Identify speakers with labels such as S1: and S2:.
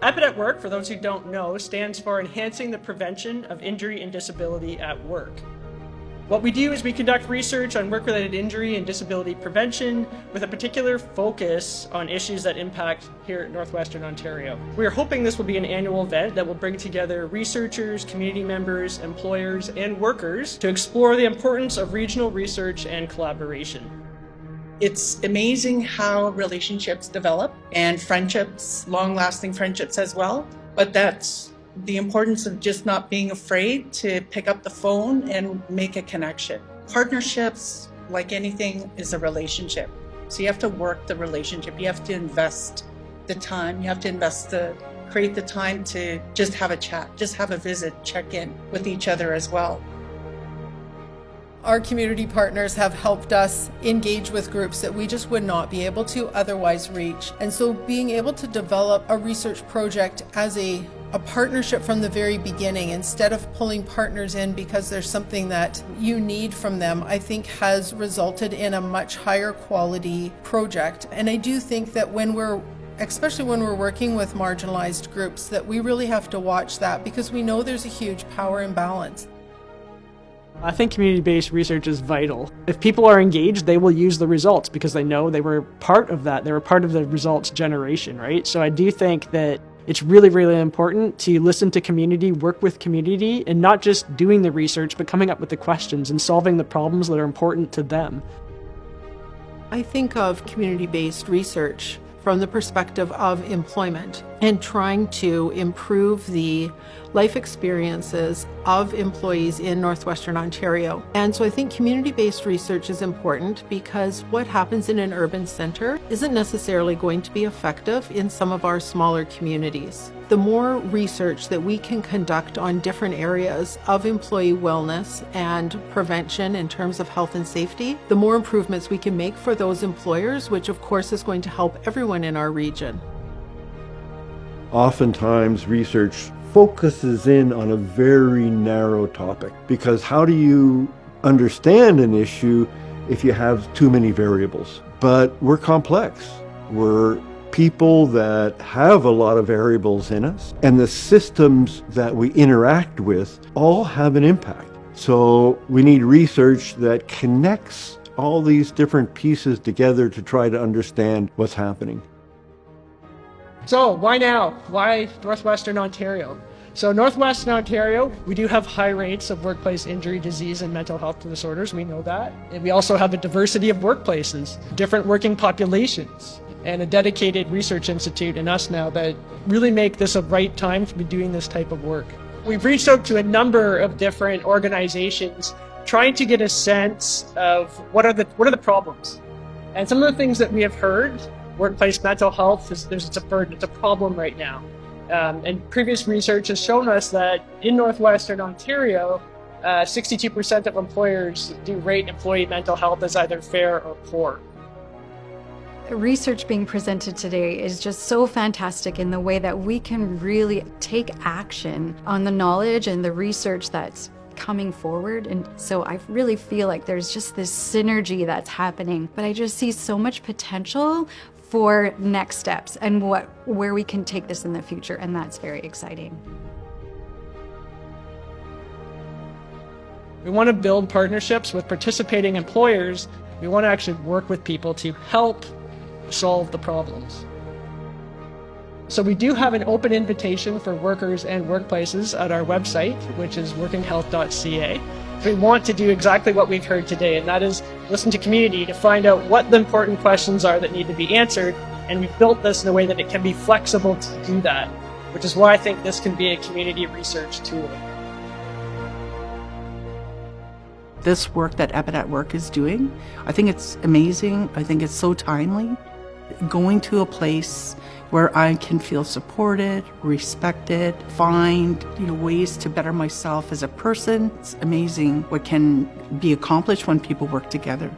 S1: EPID at Work, for those who don't know, stands for Enhancing the Prevention of Injury and Disability at Work. What we do is we conduct research on work-related injury and disability prevention with a particular focus on issues that impact here at Northwestern Ontario. We are hoping this will be an annual event that will bring together researchers, community members, employers, and workers to explore the importance of regional research and collaboration.
S2: It's amazing how relationships develop and friendships, long-lasting friendships as well, but that's the importance of just not being afraid to pick up the phone and make a connection. Partnerships, like anything, is a relationship. So you have to work the relationship. You have to invest the time. You have to create the time to just have a chat, just have a visit, check in with each other as well.
S3: Our community partners have helped us engage with groups that we just would not be able to otherwise reach. And so being able to develop a research project as a partnership from the very beginning, instead of pulling partners in because there's something that you need from them, I think has resulted in a much higher quality project. And I do think that especially when we're working with marginalized groups, that we really have to watch that because we know there's a huge power imbalance.
S1: I think community-based research is vital. If people are engaged, they will use the results because they know they were part of that. They were part of the results generation, right? So I do think that it's really, really important to listen to community, work with community, and not just doing the research, but coming up with the questions and solving the problems that are important to them.
S3: I think of community-based research from the perspective of employment and trying to improve the life experiences of employees in Northwestern Ontario. And so I think community-based research is important because what happens in an urban centre isn't necessarily going to be effective in some of our smaller communities. The more research that we can conduct on different areas of employee wellness and prevention in terms of health and safety, the more improvements we can make for those employers, which of course is going to help everyone in our region.
S4: Oftentimes, research focuses in on a very narrow topic because how do you understand an issue if you have too many variables? But we're complex. We're people that have a lot of variables in us, and the systems that we interact with all have an impact. So we need research that connects all these different pieces together to try to understand what's happening.
S1: So why now? Why Northwestern Ontario? So Northwestern Ontario, we do have high rates of workplace injury, disease, and mental health disorders. We know that. And we also have a diversity of workplaces, different working populations, and a dedicated research institute in us now that really make this a right time to be doing this type of work. We've reached out to a number of different organizations trying to get a sense of what are the problems. And some of the things that we have heard, workplace mental health, it's a problem right now. And previous research has shown us that in Northwestern Ontario, 62% of employers do rate employee mental health as either fair or poor.
S5: The research being presented today is just so fantastic in the way that we can really take action on the knowledge and the research that's coming forward. And so I really feel like there's just this synergy that's happening, but I just see so much potential for next steps and where we can take this in the future, and that's very exciting.
S1: We want to build partnerships with participating employers. We want to actually work with people to help solve the problems. So we do have an open invitation for workers and workplaces at our website, which is workinghealth.ca. We want to do exactly what we've heard today, and that is listen to community to find out what the important questions are that need to be answered, and we've built this in a way that it can be flexible to do that, which is why I think this can be a community research tool.
S6: This work that EPID at Work is doing, I think it's amazing. I think it's so timely. Going to a place where I can feel supported, respected, find ways to better myself as a person. It's amazing what can be accomplished when people work together.